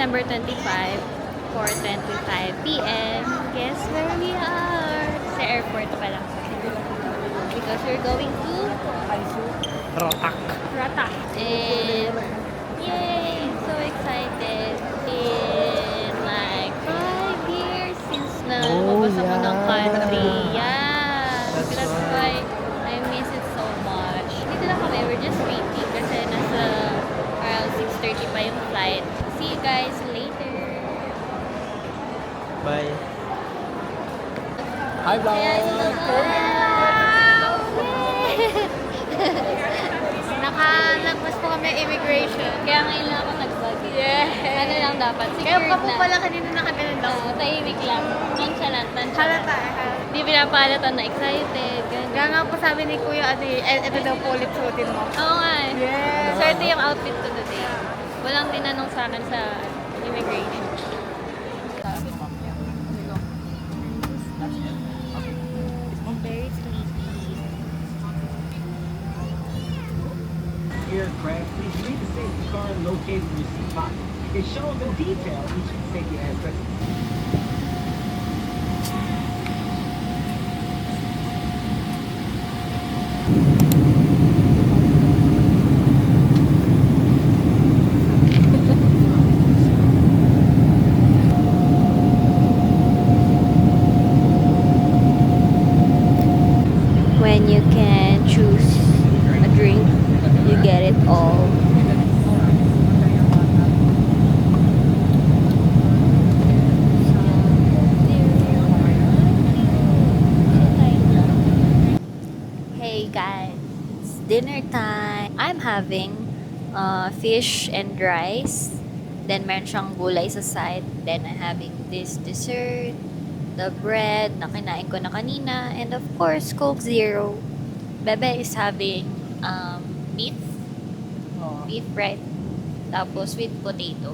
December 25, 4:25 p.m. Guess where we are? Sa airport pa lang. Because we're going to Rotak. Rata. And yay! So excited. In like 5 years since na lumabas ako ng country. Yeah. That's why I miss it so much. Dito lang kami. We're just waiting kasi nasa around 6:30 pa yung flight. See you guys later. Bye. Hi, vlog! Nakalagpas po kami immigration. Kaya ngayon lang ako nag-vlog. Yeah. Ano lang dapat? Kaya Secured pa po na. pala kanina nakaganon lang. Tahimik lang. Nonchalant. Halata. Hindi pinapalatan na excited. Ganun. Kaya nga po sabi ni Kuya, ito daw po ulit suotin mo. Oo nga eh. Yeah. So ito yung outfit ko today. Walang tinanong sa akin sa immigration. Very sleepy. Aircraft, please read the safety card located in your seat pocket. It shows in detail each safety aspect. When you can choose a drink, you get it all. Hey guys, it's dinner time. I'm having fish and rice. Then meron siyang gulay sa side. Then I'm having this dessert, the bread na kinain ko na kanina, and of course, Coke Zero. Bebe is having beef. Beef, right? Tapos with potato.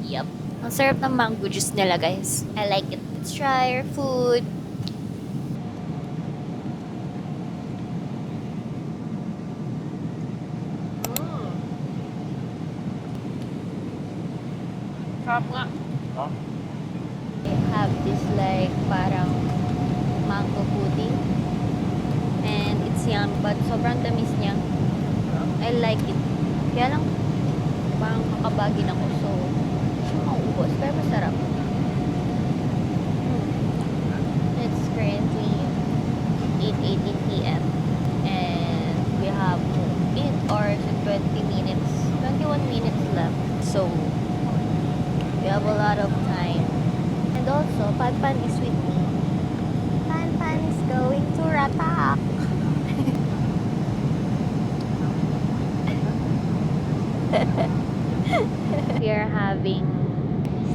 Yup. Ang sarap ng mango juice nila, guys. I like it. Let's try our food. Sarap nga. They have this like parang mango pudding. And it's yummy, but sobrang tamis niya. I like it. Kaya lang, parang makabagin ako. So, maubos. Pero masarap. It's currently 8:18 p.m. And we have 8 hours and 21 minutes left. So, we have a lot of time. And also, Panpan is with me. Panpan is going to Ratak. We are having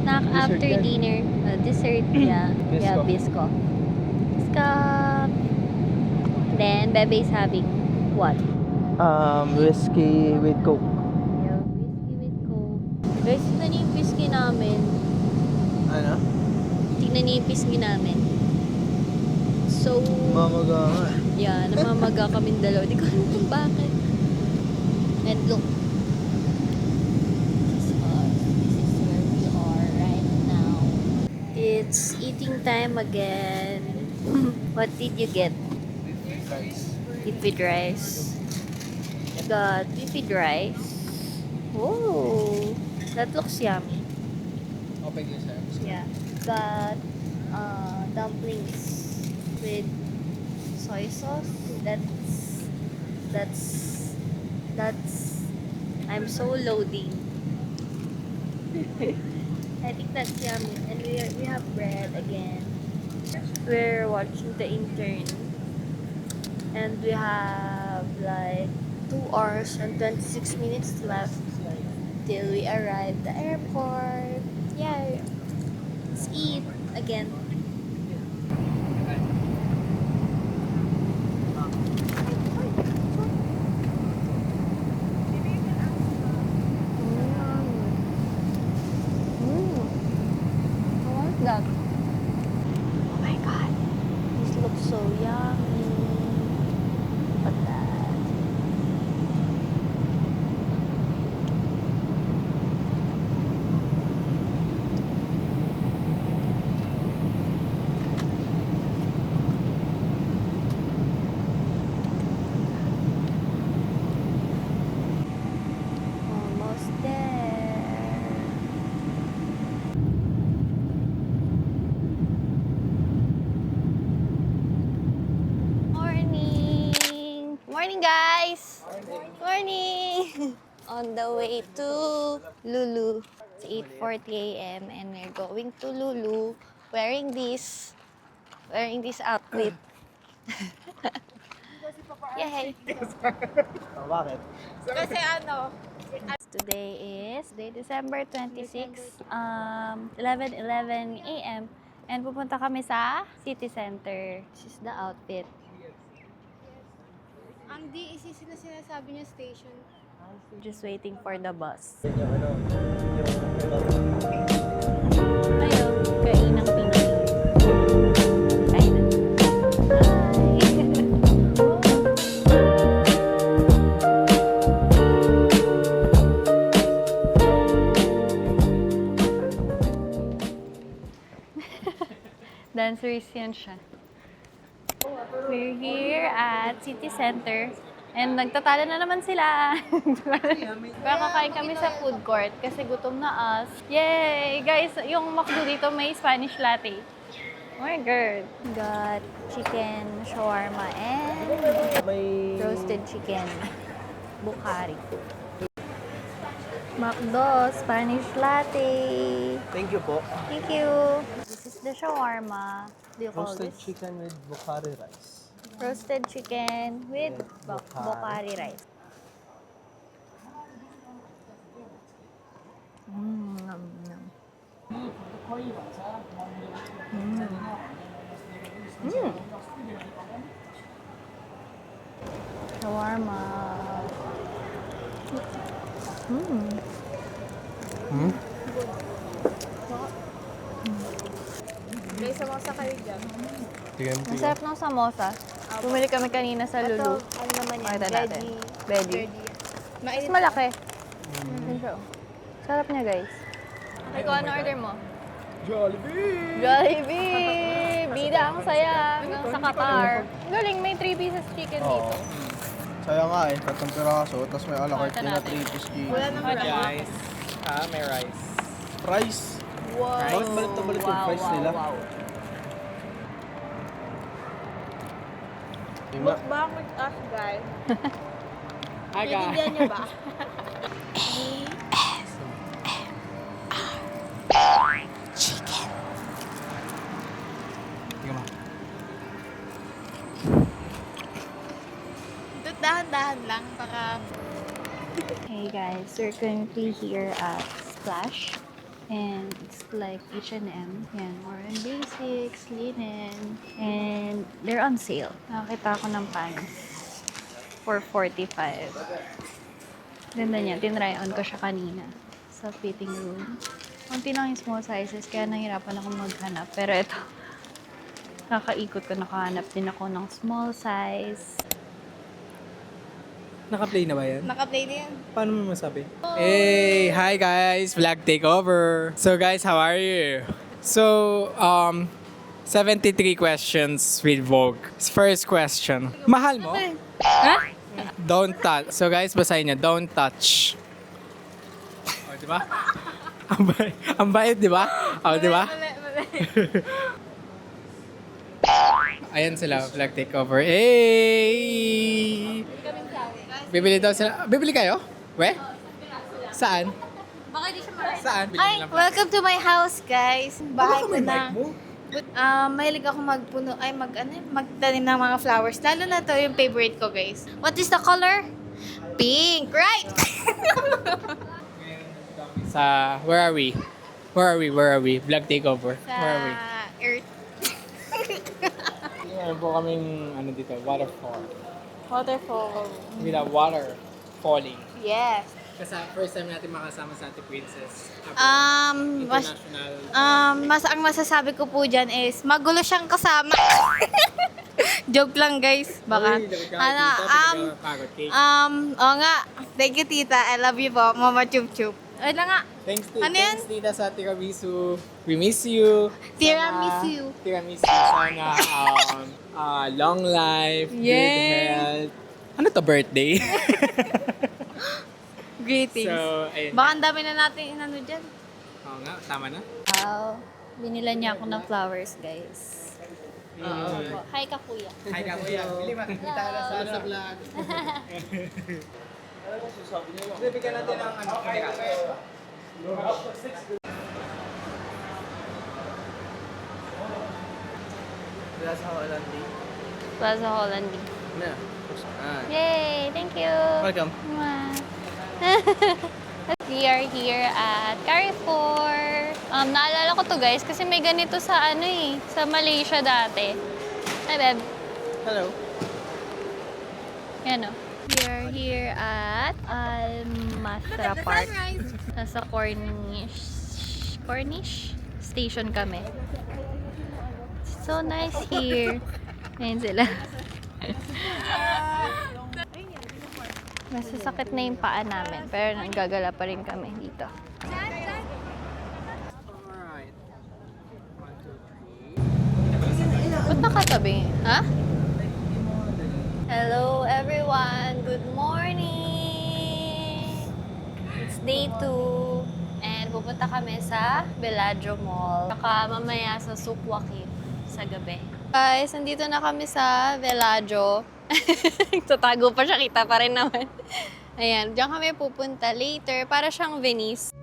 snack after dinner. Dessert, yeah. Yeah, bisco. Bisco. Then, Bebe is having what? Whiskey with Coke. Yeah, whiskey with Coke. Guys, tignan niyo yung whiskey namin. Ano? Tignan niyo yung whiskey namin. So, Mamaga nga. yeah, namamaga kaming dalawa. Di ko alam kung bakit. And look. This is us. This is where we are right now. It's eating time again. What did you get? Beef with rice. I got beef with rice. Oh, that looks yummy. Open your sense. Yeah. Got dumplings with soy sauce. That's I'm so loading. I think that's yummy. And we have bread again. We're watching the intern. And we have like 2 hours and 26 minutes left till we arrive the airport. Yeah. Let's eat again. What's that? Oh my god. This looks so yummy. Look at that. Morning, guys! Morning! On the way to Lulu. It's 8:40 a.m. and we're going to Lulu wearing this outfit. Yay! Oh, bakit? Kasi ano, Today is December 26, 11:11 a.m. And pupunta kami sa City Center. This is the outfit. ang DECC na sinasabi niya station. Just waiting for the bus. Yung ano, Ayun, kainang Pinoy. Kainan. Dancers yan siya. We're here at City Center. And nagtatalo na naman sila. Kakain kami sa food court kasi gutom na us. Yay! Guys, yung McDo dito may Spanish latte. Oh my God. Got chicken shawarma and may... roasted chicken bukhari. McDo, Spanish latte. Thank you po. Thank you. This is the shawarma. Do you call Roasted this? chicken with Bukhari rice. Roasted chicken with Bukhari. bukhari rice. Yum, yum. Shawarma. May samosa kayo dyan. Ang sarap ng samosa. Bumili kami kanina sa Lulu. Ano naman yan? Pakita natin. Veggie. Mas Mainit. malaki. Yun siya. Sarap niya, guys. Ay, kung ano order mo? Jollibee! Jollibee! Bida ang saya hanggang sa Qatar. Galing, may 3 pieces chicken dito. Saya nga eh, 3 piraso, tapos may a la carte Ito na natin. 3 piece chicken. Wala nang Guys, may rice. Rice! Wow. Bakit balit na balit yung price nila? Wow. Yung nga, Mukbang with us, guys. Hi guys. Pinindihan niyo ba? Dahan-dahan lang para Hey guys, we're currently here at Splash. And it's like H&M. Yan, more on basics, linen. And they're on sale. Nakakita ako ng pants for 45. Ganda niya. Tinry on ko siya kanina sa fitting room. Kunti lang yung small sizes, kaya nahirapan ako maghanap. Pero ito, nakaikot ko, nakahanap din ako ng small size. Naka-play na ba yan? naka-play na yan. Paano mo masabi? Hey! Hi guys! Vlog takeover! So guys, how are you? So, 73 questions with Vogue. First question. Mahal mo? Ha? Don't touch. So guys, basahin niya. Don't touch. O, di ba? Ang bait, di ba? O, di ba? Ayan sila, vlog takeover. Hey! Bibili daw sila. Bibili kayo? We? Saan? Baka di siya marami. Saan? Bili Ay, lang. welcome to my house, guys. Bahay ko may na. mic mo? Mahilig ako magtanim ng mga flowers. Lalo na to yung favorite ko, guys. What is the color? Pink, right? Sa, where are we? Where are we? Vlog takeover. Sa Where are we? Earth. Meron po kaming, dito, waterfall. Waterfall. With a water falling. Yes. Kasi first time natin makasama sa Ate Princess. International. Ang masasabi ko po dyan is, magulo siyang kasama. Joke lang, guys. Baka. Oo nga. Thank you, tita. I love you po. Mama Chup Chup. Ay lang nga. Thanks, Ano yan? thanks tita sa tiramisu. We miss you. Tiramisu. Tiramisu. Sana long life, good Yay! health. Ano to, birthday? Greetings. So, ayun. Baka ang dami na natin inano dyan. Oo nga, tama na. Wow. Binila niya ako ng flowers, guys. Hi ka, kuya. Hi ka kuya. Bili makikita na sa vlog. Bibigyan natin ng ano. Plaza Holandi. Plaza Hollandi. Na. Yay! Thank you! Welcome. Mwah. We are here at Carrefour. Naalala ko to guys kasi may ganito sa ano eh, sa Malaysia dati. Hi, Beb. Hello. Yan o. We are here at Al-Masra Park. Nasa Cornish Station kami. So nice here. Ayan sila. Masasakit na yung paa namin, pero nanggagala pa rin kami dito. Alright. 1, 2, 3. Ba't nakatabi? Ha? Hello everyone! Good morning! It's day 2 and pupunta kami sa Bellagio Mall. Saka mamaya sa Sukwakif sa gabi. Guys, nandito na kami sa Bellagio. Tatago pa siya, kita pa rin naman. Ayan, diyan kami pupunta later. Para siyang Venice.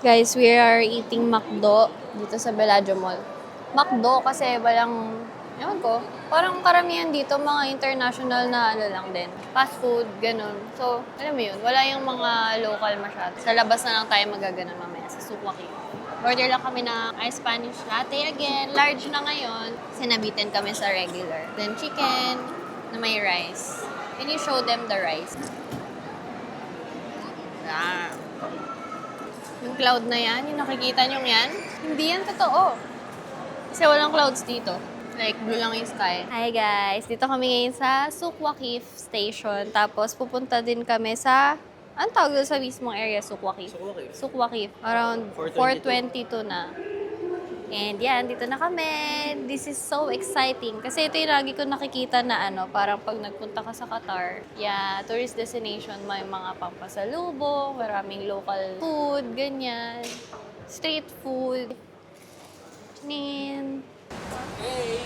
Guys, we are eating McDo dito sa Bellagio Mall. McDo kasi walang, ewan ko, parang karamihan dito mga international na ano lang din. Fast food, ganun. So, alam mo yun, wala yung mga local masyado. Sa labas na lang tayo magaganon mamaya sa Sukwaki. Order lang kami ng ice Spanish latte again. Large na ngayon. Sinabitin kami sa regular. Then chicken na may rice. Can you show them the rice? Ah. Yung cloud na yan, yung nakikita nyo yan, hindi yan totoo. Kasi walang clouds dito. Like, blue lang yung sky. Hi guys! Dito kami ngayon sa Sukwakif Station. Tapos pupunta din kami sa, anong tawag doon sa mismong area? Sukwakif? Sukwakif. Around 4:22 na. And yan, dito na kami. This is so exciting. Kasi ito yung lagi ko nakikita na ano, parang pag nagpunta ka sa Qatar, yeah, tourist destination, may mga pampasalubong, maraming local food, ganyan. Street food. Nin. Hey!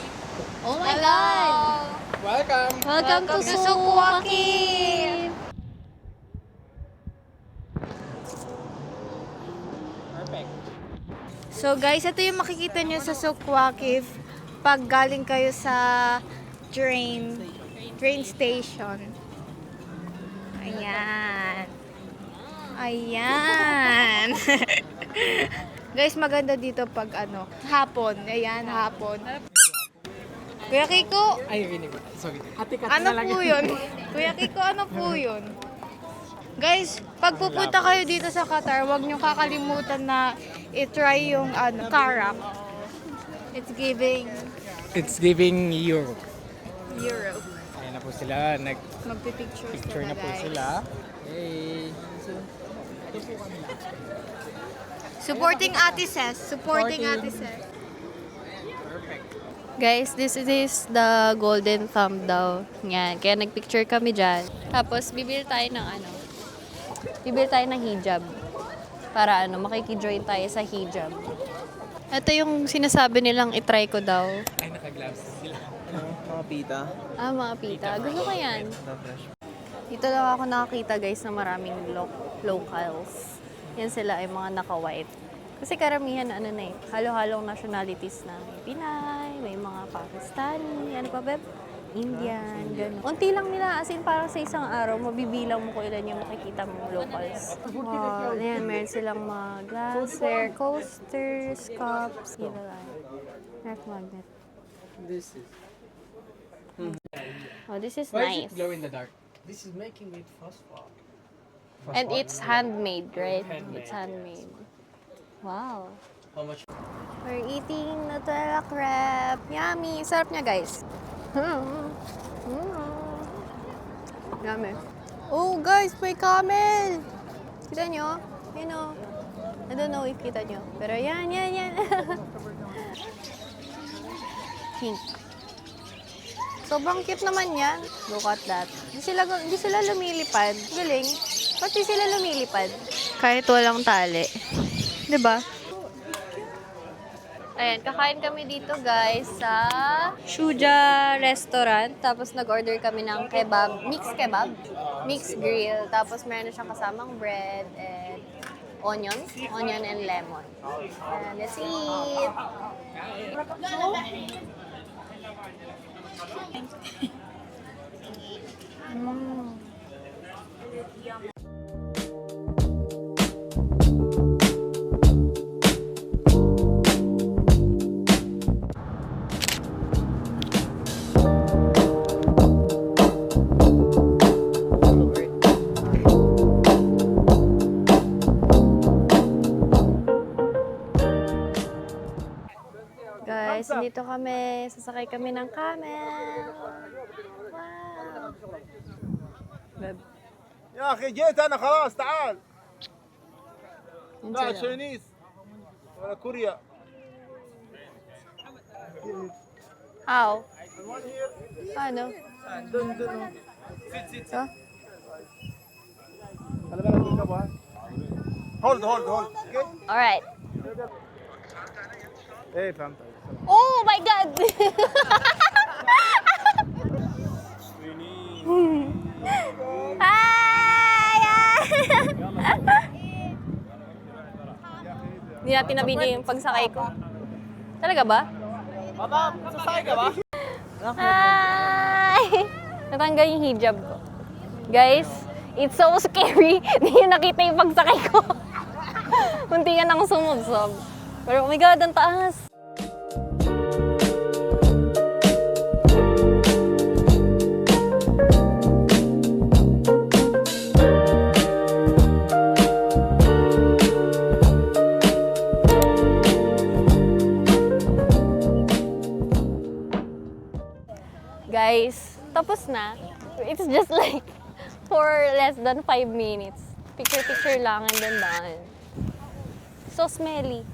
Oh my God! Welcome! Welcome to Sukwakif! Perfect. So guys, ito yung makikita nyo sa Sukwakif pag galing kayo sa train station. Ayan. Ayan. Guys, maganda dito pag ano, hapon. Ayan, hapon. Kuya Kiko, Ay, rinig. Sorry. Hati-kati ano na lang po yun? Kuya Kiko, ano po yun? Guys, pag pupunta kayo dito sa Qatar, huwag nyo kakalimutan na i-try yung ano, karak. It's giving It's giving Europe. Europe. Ayan na po sila. Magpipicture Nag-picture na po guys. sila. Hey! Supporting Ate Ses. Supporting Ate Ses. Guys, this is the golden thumb daw. Yan. Kaya nagpicture kami dyan. Tapos, bibili tayo ng ano. Bibili tayo ng hijab. Para ano, makikijoin tayo sa hijab. Ito yung sinasabi nilang itry ko daw. Ay, naka-gloves sila. Mga pita. Ah, mga pita. Gusto ko yan. Dito lang ako nakakita guys na maraming locals. Yan sila ay mga naka-white. Kasi karamihan ano na eh, halo-halong nationalities na. May Pinay, may mga Pakistani, ano pa Beb? Indian, gano'n. Unti lang nila, as in parang sa isang araw, mabibilang mo kung ilan yung makikita mong locals. Wow, ayan, meron silang mga glassware, coasters, cups, Earth magnet. This is... Oh, this is Why nice. is it glow in the dark? This is making it phosphor. And it's handmade, right? Handmade, It's handmade. Wow. How much? We're eating Nutella crepe. Yummy! Sarap niya, guys. Yummy. Oh, guys, may camel! Kita nyo? You know. I don't know if kita nyo. Pero yan. Pink. Sobrang cute naman yan. Look at that. Di sila lumilipad. Galing. Ba't di sila lumilipad? Kahit walang tali. 'Di ba? Ayan, kakain kami dito guys sa Shuja restaurant. Tapos nag-order kami ng kebab, mixed grill. Tapos meron na siyang kasamang bread and onion and lemon. And let's eat! Guys, dito kami. Sasakay kami ng camel. Wow! Beb. يا اخي جيت انا خلاص تعال Yun لا sila. تشاينيز ولا كوريا How? Paano? دن دن So? خلي بالك من الكبوة هولد هولد هولد Alright. ايه فهمت Oh my God! Hindi natin nabidyo yung pagsakay ko. Talaga ba? Papa, sasakay ka ba? Hi! Natanggal yung hijab ko. Guys, it's so scary. Hindi nyo nakita yung pagsakay ko. Munti ka nang sumubsob. Pero oh my God, ang taas. Guys, tapos na. It's just like for less than 5 minutes. Picture-picture lang and then done. So smelly.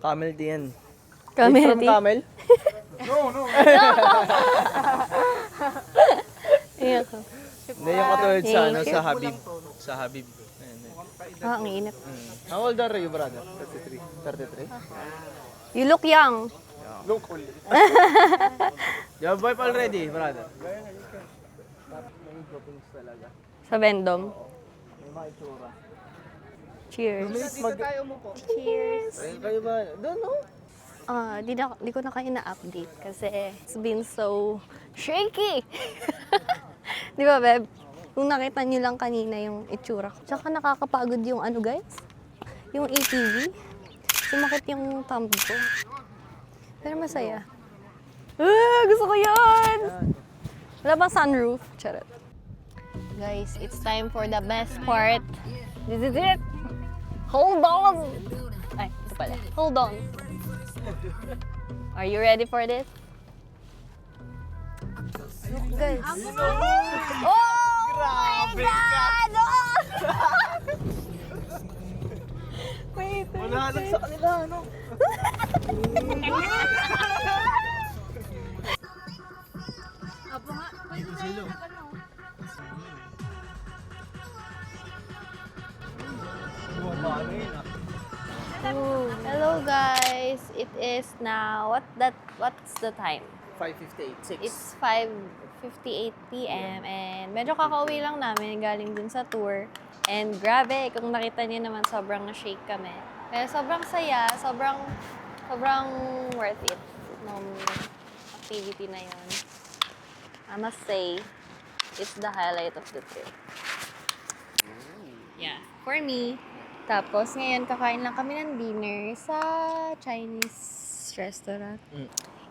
Camel din. Camel From tea? Camel? Ayan ko. Hindi yung katulad sa, ano, Thank sa you. Habib. Sa Habib. Ayan, ayan. Ah, ang init. How old are you, brother? 33. 33? You look young. لوك قول لي You have wife already, brother? Sa Vendom. Cheers. Cheers. Ayun kayo ba? Doon, no? Di ko na kayo na-update kasi it's been so shaky. Di ba, Beb? Kung nakita niyo lang kanina yung itsura ko. Tsaka nakakapagod yung ano, guys? Yung ATV. Sumakit yung thumb ko. Pero masaya. Gusto ko yan! Wala bang sunroof? Charot. Guys, it's time for the best part. This is it! Hold on! Ay, ito pala. Hold on. Are you ready for this? Look, guys. Oh! Grabe ka! Wait, Wala lang sa kanila, ano? Hello guys, it is now what's the time? 5:58, 6. It's 5:58 p.m. and medyo kakauwi lang namin galing dun sa tour. And grabe, kung nakita niyo naman sobrang na-shake kami. Kaya sobrang saya, sobrang worth it nung activity na yun. I must say, it's the highlight of the trip. Yeah, for me. Tapos ngayon, kakain lang kami ng dinner sa Chinese restaurant.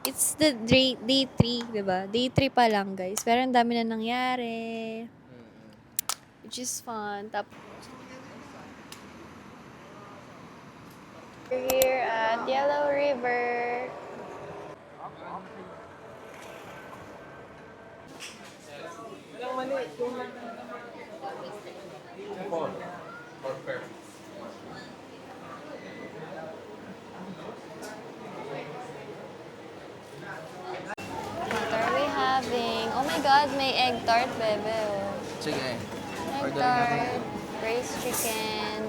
It's the day 3, diba? Day 3 pa lang, guys. Pero ang dami na nangyari. Which is fun. We're here at Yellow River. God, may egg tart, bebe. Oh. Sige. Egg tart, braised chicken.